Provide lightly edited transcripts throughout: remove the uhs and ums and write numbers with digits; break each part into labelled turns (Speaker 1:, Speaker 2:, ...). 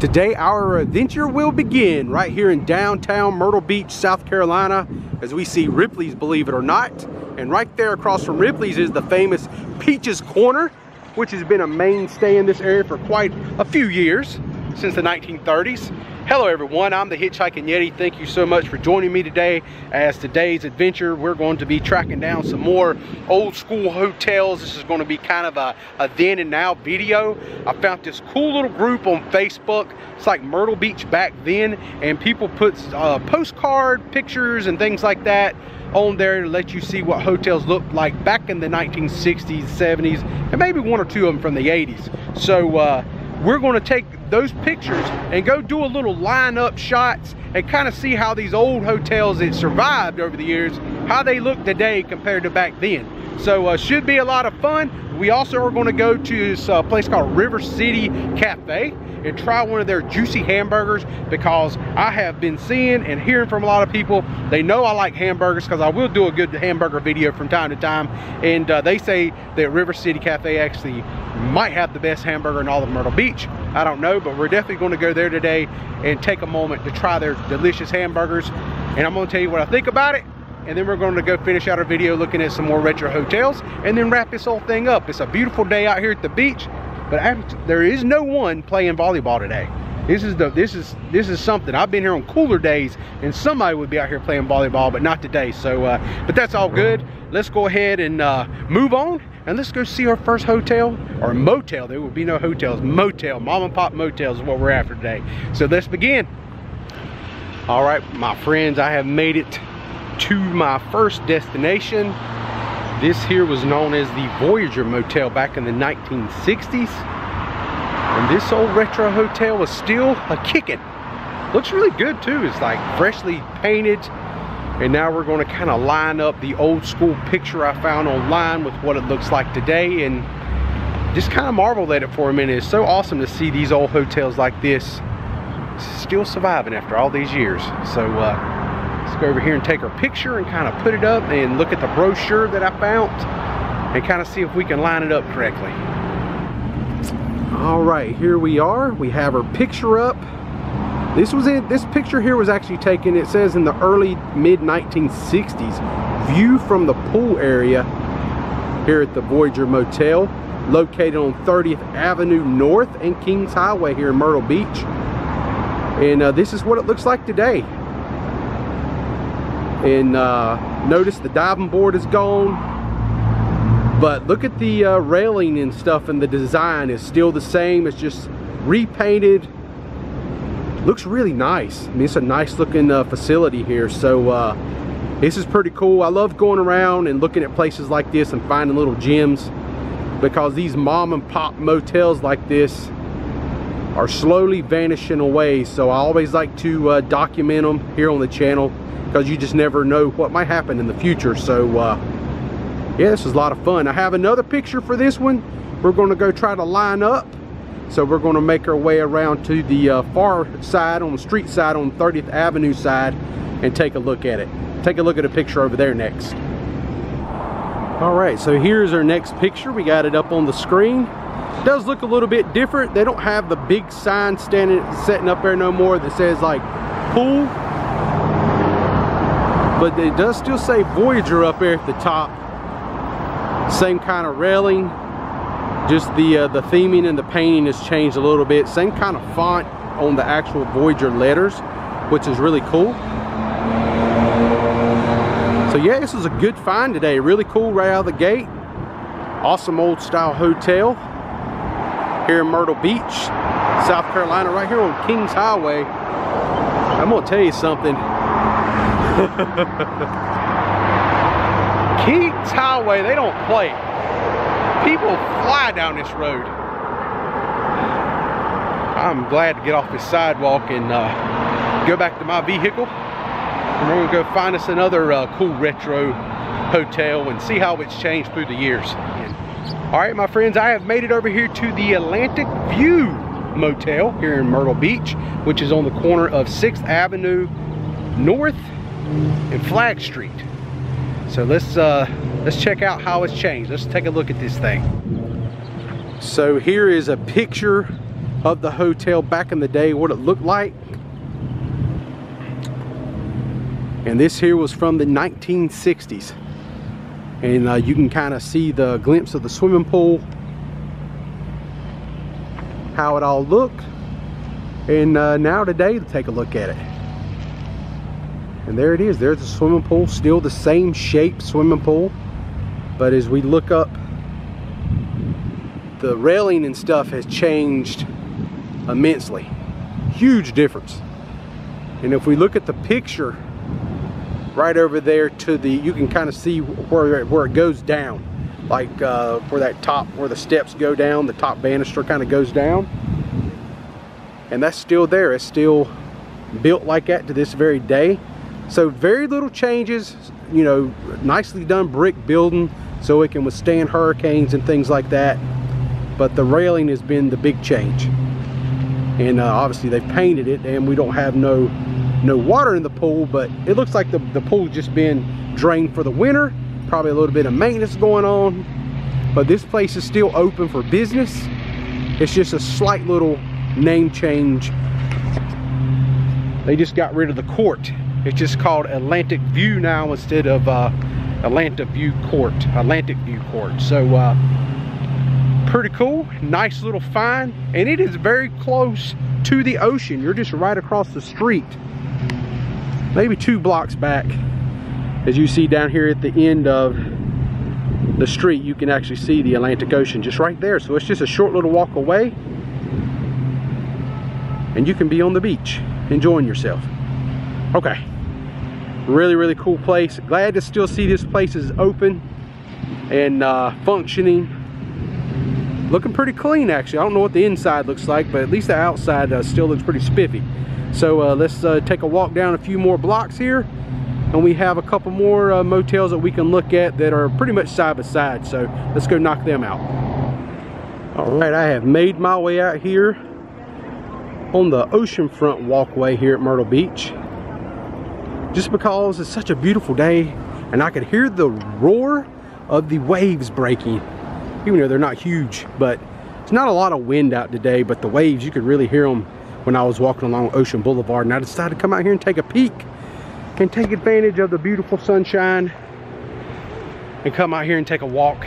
Speaker 1: Today our adventure will begin right here in downtown Myrtle Beach, South Carolina, as we see Ripley's, believe it or not. And right there across from Ripley's is the famous Peach's Corner, which has been a mainstay in this area for quite a few years, since the 1930s. Hello everyone, I'm the Hitchhiking Yeti. Thank you so much for joining me today. As today's adventure, we're going to be tracking down some more old school hotels. This is going to be kind of a then and now video. I found this cool little group on Facebook. It's like Myrtle Beach back then, and people put postcard pictures and things like that on there to let you see what hotels looked like back in the 1960s, 70s, and maybe one or two of them from the 80s. So we're going to take those pictures and go do a little lineup shots and kind of see how these old hotels that survived over the years, how they look today compared to back then. So should be a lot of fun. We also are going to go to this place called River City Cafe and try one of their juicy hamburgers, because I have been seeing and hearing from a lot of people. They know I like hamburgers because I will do a good hamburger video from time to time, and they say that River City Cafe actually might have the best hamburger in all of Myrtle Beach. I don't know, but we're definitely going to go there today and take a moment to try their delicious hamburgers, and I'm going to tell you what I think about it. And then we're going to go finish out our video looking at some more retro hotels and then wrap this whole thing up. It's a beautiful day out here at the beach, but there is no one playing volleyball today. This is something. I've been here on cooler days and somebody would be out here playing volleyball, but not today. So but that's all good. Let's go ahead and move on, and let's go see our first hotel, or motel. There will be no hotels. Motel, mom and pop motels is what we're after today. So let's begin. All right, my friends, I have made it to my first destination. This here was known as the Voyager Motel back in the 1960s, and this old retro hotel was still a-kicking. Looks really good too. It's like freshly painted, and now we're going to kind of line up the old school picture I found online with what it looks like today, and just kind of marvel at it for a minute. It's so awesome to see these old hotels like this still surviving after all these years. So let's go over here and take our picture and kind of put it up and look at the brochure that I found and kind of see if we can line it up correctly. All right, here we are. We have our picture up. This picture here was actually taken, it says, in the early mid 1960s. View from the pool area here at the Voyager Motel, located on 30th Avenue North and Kings Highway here in Myrtle Beach. And this is what it looks like today. And notice the diving board is gone, but look at the railing and stuff, and the design is still the same. It's just repainted. Looks really nice. I mean, it's a nice looking facility here. So this is pretty cool. I love going around and looking at places like this and finding little gems, because these mom and pop motels like this are slowly vanishing away. So I always like to document them here on the channel, because you just never know what might happen in the future. So yeah, this was a lot of fun. I have another picture for this one. We're going to go try to line up. So we're going to make our way around to the far side, on the street side, on 30th Avenue side, and take a look at it. Take a look at a picture over there next. All right, so here's our next picture. We got it up on the screen. It does look a little bit different. They don't have the big sign setting up there no more that says like pool, but it does still say Voyager up there at the top. Same kind of railing, just the theming and the painting has changed a little bit. Same kind of font on the actual Voyager letters, which is really cool. So yeah, this was a good find today. Really cool right out of the gate. Awesome old style hotel here in Myrtle Beach, South Carolina, right here on Kings Highway. I'm gonna tell you something. Kings Highway, they don't play. People fly down this road. I'm glad to get off this sidewalk and go back to my vehicle. And we're gonna go find us another cool retro hotel and see how it's changed through the years. All right, my friends, I have made it over here to the Atlantic View Motel here in Myrtle Beach, which is on the corner of 6th Avenue North and Flag Street. So let's check out how it's changed. Let's take a look at this thing. So here is a picture of the hotel back in the day, what it looked like. And this here was from the 1960s. And you can kind of see the glimpse of the swimming pool, how it all looked. And now today, to take a look at it. And there it is, there's the swimming pool, still the same shape swimming pool. But as we look up, the railing and stuff has changed immensely. Huge difference. And if we look at the picture right over there to the, you can kind of see where it goes down, like where that top, where the steps go down, the top banister kind of goes down, and that's still there. It's still built like that to this very day. So very little changes, you know, nicely done brick building so it can withstand hurricanes and things like that. But the railing has been the big change. And obviously they've painted it, and we don't have no water in the pool, but it looks like the pool's just been drained for the winter. Probably a little bit of maintenance going on. But this place is still open for business. It's just a slight little name change. They just got rid of the court. It's just called Atlantic View now instead of Atlantic View Court. So pretty cool, nice little find, and it is very close to the ocean. You're just right across the street, maybe 2 blocks back. As you see down here at the end of the street, you can actually see the Atlantic Ocean just right there. So it's just a short little walk away, and you can be on the beach enjoying yourself. Okay, really cool place. Glad to still see this place is open and functioning. Looking pretty clean, actually. I don't know what the inside looks like, but at least the outside still looks pretty spiffy. So let's take a walk down a few more blocks here, and we have a couple more motels that we can look at that are pretty much side by side. So let's go knock them out. All right, I have made my way out here on the oceanfront walkway here at Myrtle Beach, just because it's such a beautiful day, and I could hear the roar of the waves breaking. Even though they're not huge, but it's not a lot of wind out today, but the waves, you could really hear them when I was walking along Ocean Boulevard. And I decided to come out here and take a peek and take advantage of the beautiful sunshine and come out here and take a walk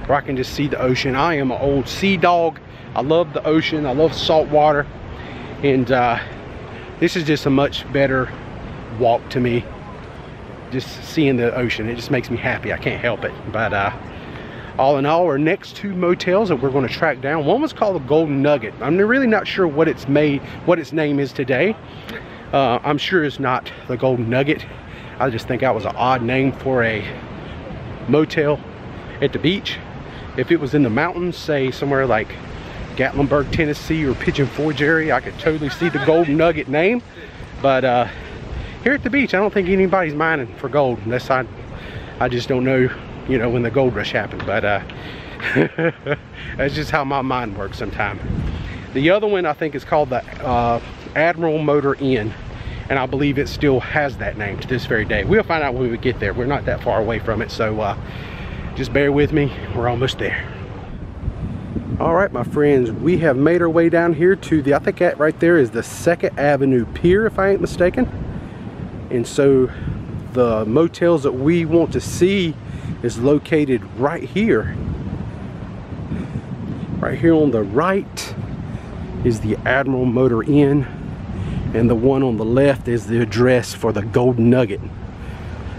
Speaker 1: where I can just see the ocean. I am an old sea dog. I love the ocean. I love salt water. And this is just a much better walk to me. Just seeing the ocean, it just makes me happy. I can't help it. But all in all, our next 2 motels that we're going to track down, one was called the Golden Nugget. I'm really not sure what its name is today. I'm sure it's not the Golden Nugget. I just think that was an odd name for a motel at the beach. If it was in the mountains, say somewhere like Gatlinburg, Tennessee, or Pigeon Forge area, I could totally see the Golden Nugget name. But here at the beach, I don't think anybody's mining for gold, unless I just don't know, you know, when the gold rush happened. But that's just how my mind works sometimes. The other one I think is called the Admiral Motor Inn, and I believe it still has that name to this very day. We'll find out when we get there. We're not that far away from it, so just bear with me. We're almost there. All right, my friends, we have made our way down here to the, I think that right there is the 2nd Avenue Pier, if I ain't mistaken. And so the motels that we want to see is located right here. Right here on the right is the Admiral Motor Inn, and the one on the left is the address for the Golden Nugget.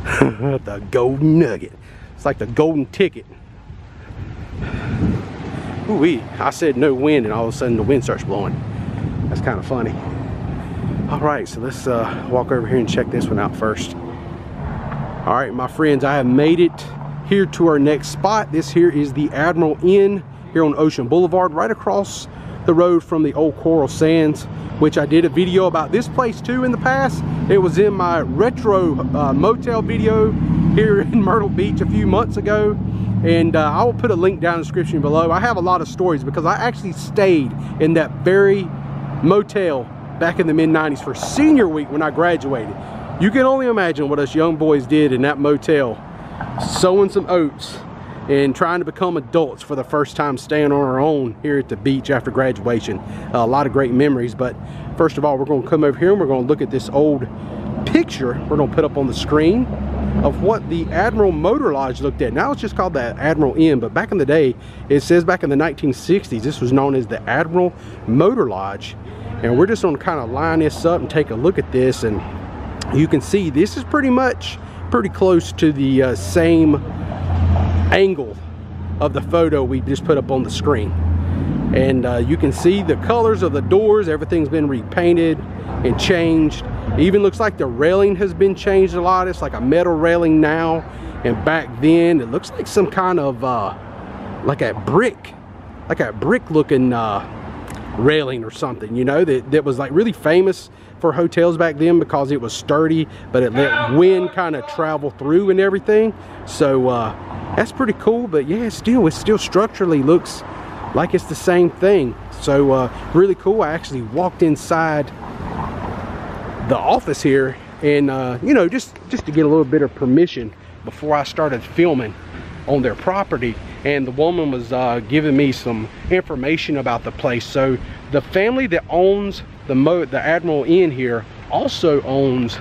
Speaker 1: The Golden Nugget. It's like the golden ticket. Ooh-wee. I said no wind, and all of a sudden the wind starts blowing. That's kind of funny. All right, so let's walk over here and check this one out first. All right, my friends, I have made it here to our next spot. This here is the Admiral Inn here on Ocean Boulevard, right across the road from the old Coral Sands, which I did a video about this place too in the past. It was in my retro motel video here in Myrtle Beach a few months ago, and I will put a link down in the description below. I have a lot of stories because I actually stayed in that very motel back in the mid-90s for senior week when I graduated. You can only imagine what us young boys did in that motel, sowing some oats and trying to become adults for the first time, staying on our own here at the beach after graduation. A lot of great memories. But first of all, we're going to come over here and we're going to look at this old picture we're going to put up on the screen of what the Admiral Motor Lodge looked at. Now it's just called the Admiral Inn, but back in the day, it says back in the 1960s, this was known as the Admiral Motor Lodge. And we're just going to kind of line this up and take a look at this, and you can see this is pretty close to the same angle of the photo we just put up on the screen. And you can see the colors of the doors, everything's been repainted and changed. It even looks like the railing has been changed a lot. It's like a metal railing now, and back then it looks like some kind of like a brick looking railing or something, you know, that was like really famous for hotels back then because it was sturdy, but it let wind kind of travel through and everything. So that's pretty cool. But yeah, it still structurally looks like it's the same thing. So really cool. I actually walked inside the office here, and you know, just to get a little bit of permission before I started filming on their property. And the woman was giving me some information about the place. So the family that owns the Admiral Inn here also owns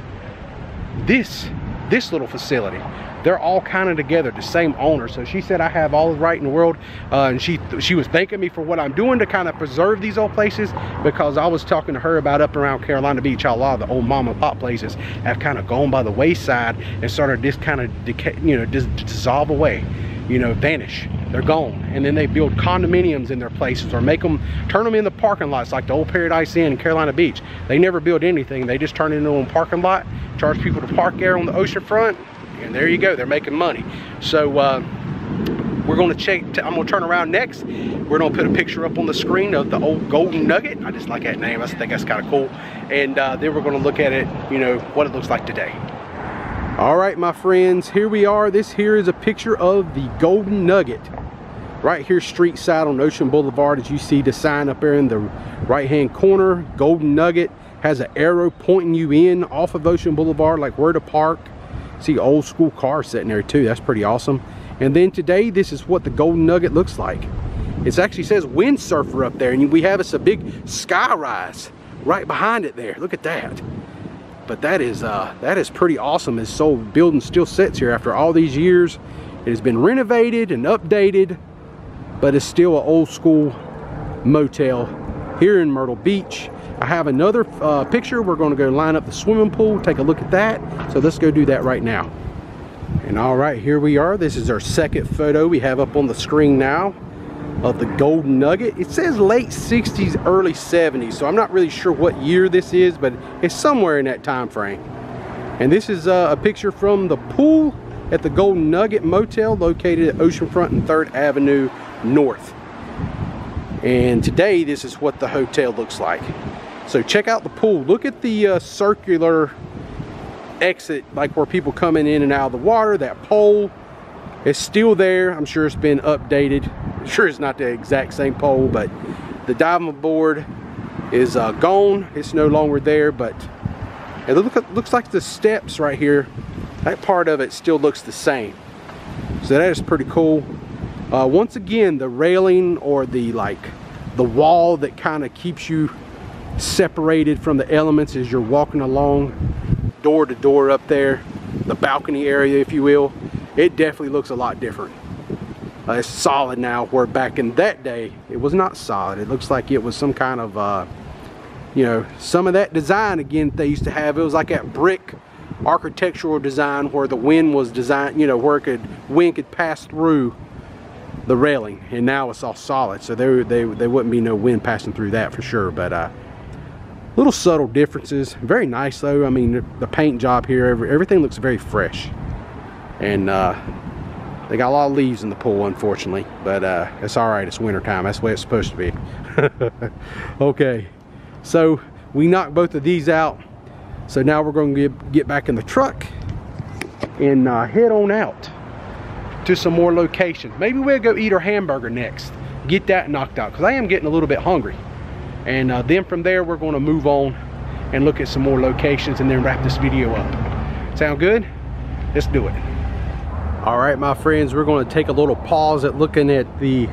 Speaker 1: this little facility. They're all kind of together, the same owner. So she said I have all the right in the world, and she was thanking me for what I'm doing to kind of preserve these old places, because I was talking to her about up around Carolina Beach how a lot of the old mom and pop places have kind of gone by the wayside and started just kind of dissolve away, you know, vanish. They're gone. And then they build condominiums in their places, or turn them into parking lots like the old Paradise Inn in Carolina Beach. They never build anything. They just turn it into a parking lot, charge people to park there on the ocean front, and there you go. They're making money. So we're going to check. I'm going to turn around next. We're going to put a picture up on the screen of the old Golden Nugget. I just like that name. I think that's kind of cool. And then we're going to look at it, you know, what it looks like today. All right, my friends, here we are. This here is a picture of the Golden Nugget. Right here, street side on Ocean Boulevard. As you see the sign up there in the right-hand corner, Golden Nugget has an arrow pointing you in off of Ocean Boulevard, like where to park. See old school cars sitting there too. That's pretty awesome. And then today, this is what the Golden Nugget looks like. It actually says Windsurfer up there, and we have us a big sky rise right behind it there. Look at that. But that is pretty awesome. This whole building still sits here after all these years. It has been renovated and updated, but it's still an old school motel here in Myrtle Beach. I have another picture. We're going to go line up the swimming pool, take a look at that. So let's go do that right now. And all right, here we are. This is our second photo we have up on the screen now of the Golden Nugget. It says late 60s, early 70s, so I'm not really sure what year this is, but it's somewhere in that time frame. And this is a picture from the pool at the Golden Nugget Motel, located at Oceanfront and 3rd Avenue North. And today, this is what the hotel looks like. So check out the pool. Look at the circular exit, like where people coming in and out of the water. That pole is still there. I'm sure it's been updated. I'm sure it's not the exact same pole, but the diving board is gone. It's no longer there, but it looks like the steps right here, that part of it still looks the same. So that is pretty cool. Once again, the railing, or the wall that kind of keeps you separated from the elements as you're walking along, door to door up there, the balcony area, if you will, it definitely looks a lot different. It's solid now, where back in that day it was not solid. It looks like it was some kind of you know, some of that design again they used to have. It was like that brick architectural design where the wind was designed, you know, where wind could pass through the railing, and now it's all solid, so there wouldn't be no wind passing through that for sure. But little subtle differences. Very nice though. I mean, the paint job here, everything looks very fresh. And they got a lot of leaves in the pool, unfortunately, but it's all right. It's winter time. That's the way it's supposed to be. Okay, so we knocked both of these out. So now we're going to get back in the truck and head on out to some more locations. Maybe we'll go eat our hamburger next, get that knocked out, because I am getting a little bit hungry. And then from there, we're going to move on and look at some more locations and then wrap this video up. Sound good? Let's do it. All right, my friends, we're going to take a little pause at looking at the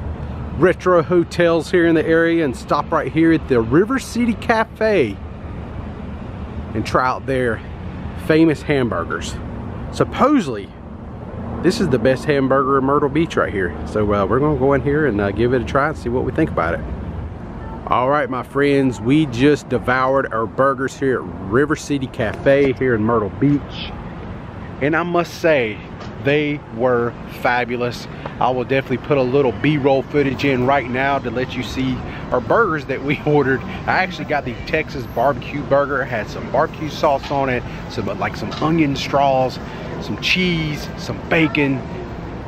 Speaker 1: retro hotels here in the area and stop right here at the River City Cafe and try out their famous hamburgers. Supposedly, this is the best hamburger in Myrtle Beach right here. So we're going to go in here and give it a try and see what we think about it. All right, my friends, we just devoured our burgers here at River City Cafe here in Myrtle Beach. And I must say, they were fabulous. I will definitely put a little B-roll footage in right now to let you see our burgers that we ordered. I actually got the Texas barbecue burger. It had some barbecue sauce on it, some onion straws, some cheese, some bacon.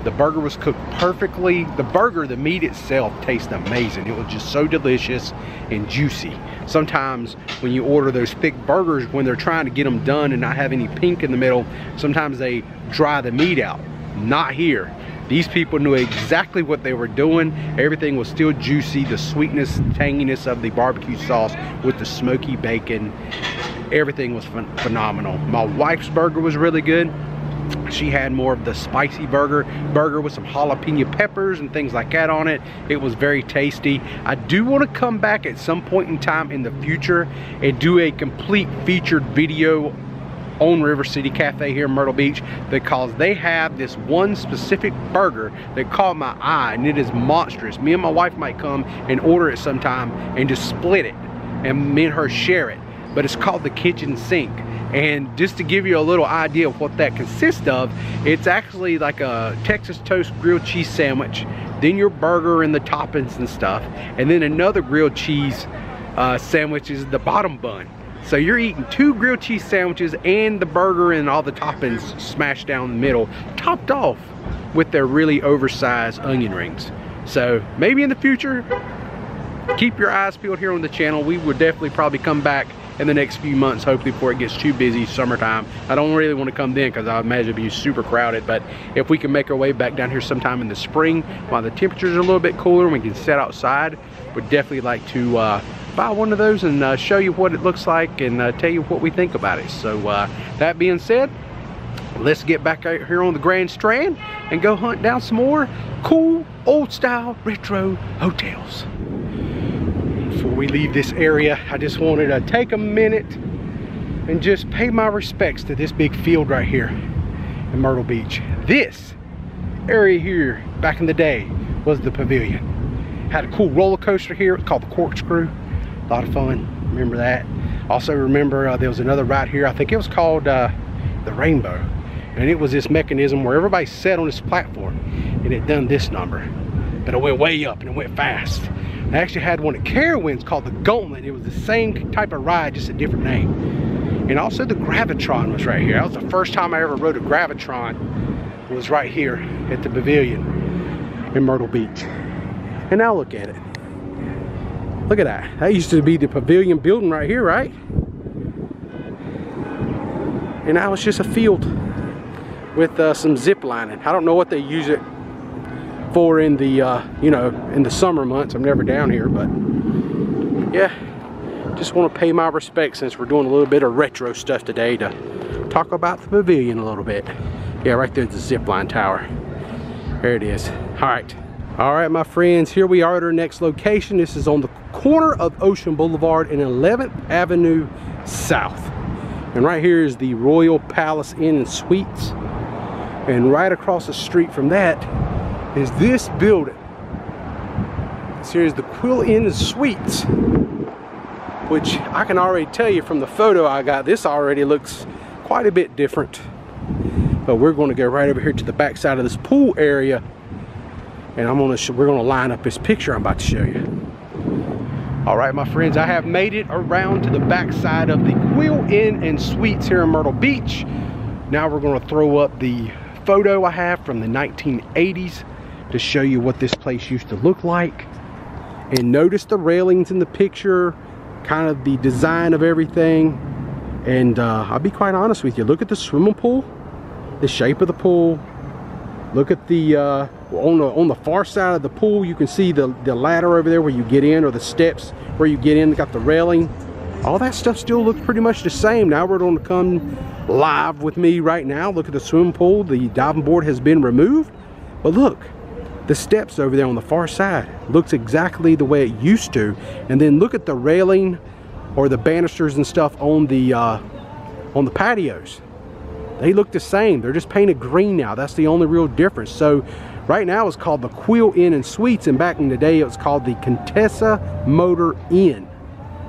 Speaker 1: The burger was cooked perfectly. The meat itself tastes amazing. It was just so delicious and juicy. Sometimes when you order those thick burgers, when they're trying to get them done and not have any pink in the middle, sometimes they dry the meat out. Not here. These people knew exactly what they were doing. Everything was still juicy. The sweetness, tanginess of the barbecue sauce with the smoky bacon. Everything was phenomenal. My wife's burger was really good. She had more of the spicy burger with some jalapeno peppers and things like that on it. It was very tasty. I do want to come back at some point in time in the future and do a complete featured video on River City Cafe here in Myrtle Beach, because they have this one specific burger that caught my eye, and it is monstrous. Me and my wife might come and order it sometime and just split it, and me and her share it. But it's called the Kitchen Sink. And just to give you a little idea of what that consists of, it's actually like a Texas toast grilled cheese sandwich, then your burger and the toppings and stuff, and then another grilled cheese sandwich is the bottom bun. So you're eating 2 grilled cheese sandwiches and the burger and all the toppings smashed down the middle, topped off with their really oversized onion rings. So maybe in the future, keep your eyes peeled here on the channel. We would definitely probably come back in the next few months, hopefully before it gets too busy, summertime. I don't really want to come then because I imagine it'd be super crowded, but if we can make our way back down here sometime in the spring while the temperatures are a little bit cooler and we can sit outside, we'd definitely like to buy one of those and show you what it looks like and tell you what we think about it. So that being said, let's get back out here on the Grand Strand and go hunt down some more cool old style retro hotels. Before we leave this area, I just wanted to take a minute and just pay my respects to this big field right here in Myrtle Beach. This area here back in the day was the Pavilion. Had a cool roller coaster here. It's called the Corkscrew. A lot of fun. Remember that. Also remember there was another ride here. I think it was called the Rainbow. And it was this mechanism where everybody sat on this platform and it done this number. But it went way up and it went fast. I actually had one at Carowinds called the Gauntlet. It was the same type of ride, just a different name. And also the Gravitron was right here. That was the first time I ever rode a Gravitron. It was right here at the Pavilion in Myrtle Beach. And now look at it. Look at that. That used to be the Pavilion building right here, right? And now it's just a field with some zip lining. I don't know what they use it for in the you know, in the summer months. I'm never down here, but yeah, just want to pay my respects since we're doing a little bit of retro stuff today to talk about the Pavilion a little bit. Yeah, right there's the zip line tower. There it is. All right, my friends, here we are at our next location. This is on the corner of Ocean Boulevard and 11th Avenue South, and right here is the Royal Palace Inn and Suites, and right across the street from that is this building. This here is the Quill Inn and Suites, which I can already tell you from the photo I got, this already looks quite a bit different. But we're going to go right over here to the back side of this pool area, and we're going to line up this picture I'm about to show you. All right, my friends, I have made it around to the back side of the Quill Inn and Suites here in Myrtle Beach. Now we're going to throw up the photo I have from the 1980s to show you what this place used to look like. And notice the railings in the picture, kind of the design of everything. And I'll be quite honest with you, look at the swimming pool, the shape of the pool. Look at the on the far side of the pool, you can see the ladder over there where you get in, or the steps where you get in. Got the railing. all that stuff still looks pretty much the same. Now we're going to come live with me right now. Look at the swimming pool. The diving board has been removed, but look, the steps over there on the far side looks exactly the way it used to. And then look at the railing or the banisters and stuff on the patios. They look the same. They're just painted green now. That's the only real difference. So right now it's called the Quill Inn and Suites, and back in the day it was called the Contessa Motor Inn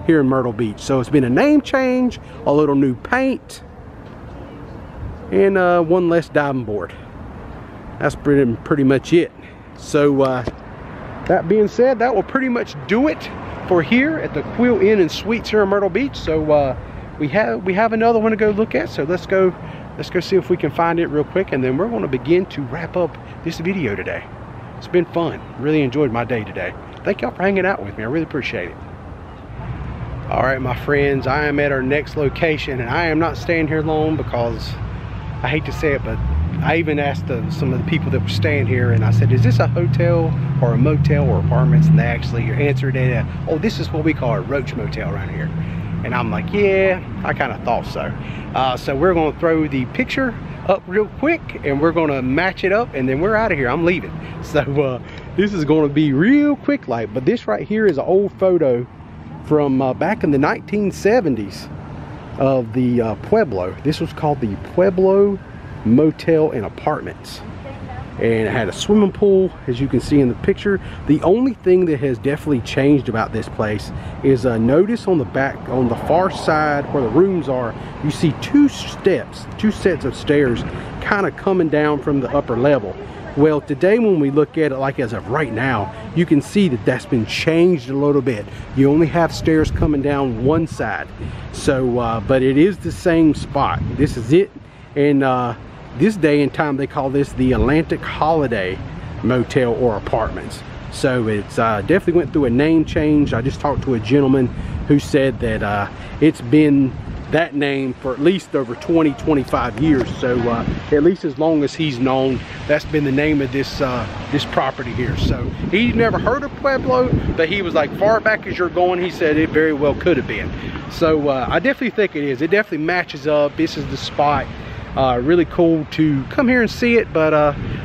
Speaker 1: here in Myrtle Beach. So it's been a name change, a little new paint, and one less diving board. That's pretty much it. So that being said, that will pretty much do it for here at the Quill Inn and Suites here in Myrtle Beach. So we have another one to go look at. So let's go see if we can find it real quick, and then we're going to begin to wrap up this video today. It's been fun. Really enjoyed my day today. Thank y'all for hanging out with me. I really appreciate it. All right, my friends, I am at our next location, and I am not staying here long because I hate to say it, but I even asked some of the people that were staying here, and I said, is this a hotel or a motel or apartments? And they actually answered it, oh, this is what we call a roach motel around here. And I'm like, yeah, I kind of thought so. So we're going to throw the picture up real quick, and we're going to match it up, and then we're out of here. I'm leaving. So this is going to be real quick like, but this right here is an old photo from back in the 1970s of the Pueblo. This was called the Pueblo Motel and Apartments, and it had a swimming pool, as you can see in the picture. The only thing that has definitely changed about this place is notice on the back, on the far side where the rooms are, you see two sets of stairs kind of coming down from the upper level. Well, today when we look at it, like as of right now, you can see that that's been changed a little bit. You only have stairs coming down one side. So but it is the same spot. This is it. And this day and time they call this the Atlantic Holiday Motel or Apartments. So it's definitely went through a name change. I just talked to a gentleman who said that it's been that name for at least over 20-25 years. So at least as long as he's known, that's been the name of this this property here. So he's never heard of Pueblo, but he was like, far back as you're going, he said it very well could have been. So I definitely think it is. It definitely matches up. This is the spot. Really cool to come here and see it. But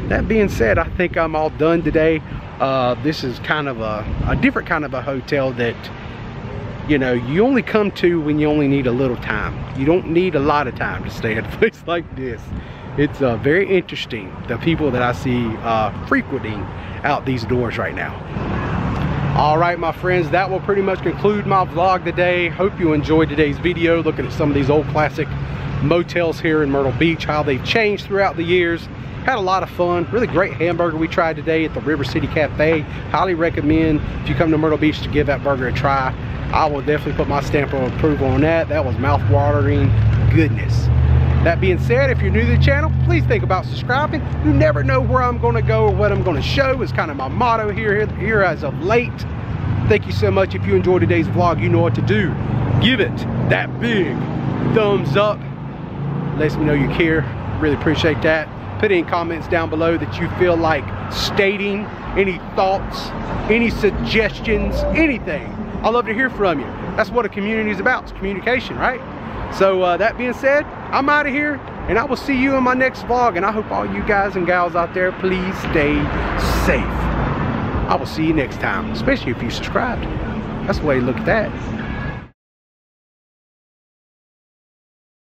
Speaker 1: that being said, I think I'm all done today. This is kind of a different kind of a hotel that, you know, you only come to when you only need a little time. You don't need a lot of time to stay at a place like this. It's very interesting, the people that I see frequenting out these doors right now. All right, my friends, that will pretty much conclude my vlog today. Hope you enjoyed today's video, looking at some of these old classic motels here in Myrtle Beach, how they've changed throughout the years. Had a lot of fun. Really great hamburger we tried today at the River City Cafe. Highly recommend if you come to Myrtle Beach to give that burger a try. I will definitely put my stamp of approval on that. That was mouth-watering goodness. That being said, if you're new to the channel, please think about subscribing. You never know where I'm going to go or what I'm going to show. Is kind of my motto here as of late. Thank you so much. If you enjoyed today's vlog, you know what to do. Give it that big thumbs up. Lets me know you care. Really appreciate that. Put any comments down below that you feel like stating, any thoughts, any suggestions, anything. I love to hear from you. That's what a community is about. It's communication, right? So that being said, I'm out of here, and I will see you in my next vlog. And I hope all you guys and gals out there, please stay safe. I will see you next time, especially if you subscribed. That's the way to look at that.